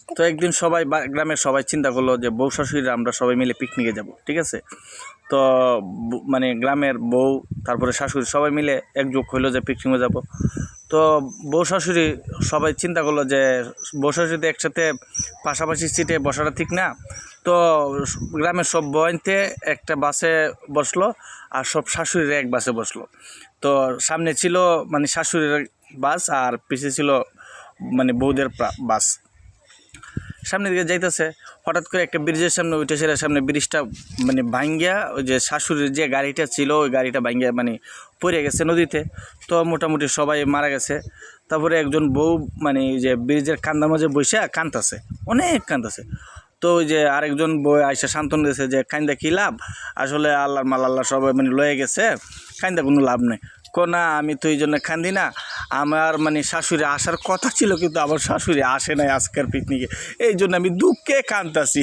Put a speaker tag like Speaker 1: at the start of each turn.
Speaker 1: তো একদিন সবাই গ্রামের সবাই চিন্তা করলো যে বউ শাশুড়িরা আমরা সবাই মিলে পিকনিকে যাব, ঠিক আছে। তো মানে গ্রামের বউ তারপরে শাশুড়ি সবাই মিলে একযোগ হইলো যে পিকনিকে যাব। তো বউ শাশুড়ি সবাই চিন্তা করলো যে বউ শাশুড়িতে একসাথে পাশাপাশি সিটে বসাটা ঠিক না। তো গ্রামের সব বউতে একটা বাসে বসলো আর সব শাশুড়িরা এক বাসে বসলো। তো সামনে ছিল মানে শাশুড়ির বাস আর পিছিয়ে ছিল মানে বউদের বাস। সামনের দিকে যাইতেছে, হঠাৎ করে একটা ব্রিজের সামনে উঠে সেটার সামনে ব্রিজটা মানে ভাঙ্গিয়া ওই যে শাশুড়ির যে গাড়িটা ছিল ওই গাড়িটা ভাঙ্গিয়া মানে পড়ে গেছে নদীতে। তো মোটামুটি সবাই মারা গেছে। তারপরে একজন বউ মানে যে ব্রিজের কান্দার মাঝে বসে কান্দতেছে, অনেক কান্দতেছে। তো ওই যে আরেকজন বউ আইসা সান্ত্বনা দিয়েছে যে কান্দা কী লাভ, আসলে আল্লাহর মাল আল্লাহ সবাই মানে লয়ে গেছে, কান্দা কোনো লাভ নেই। না আমি তো এই জন্য কান্দি না, আমার মানে শাশুড়ি আসার কথা ছিল কিন্তু আমার শাশুড়ি আসে নাই আজকের পিকনিকে, এই জন্য আমি দুঃখে কাঁদতাছি।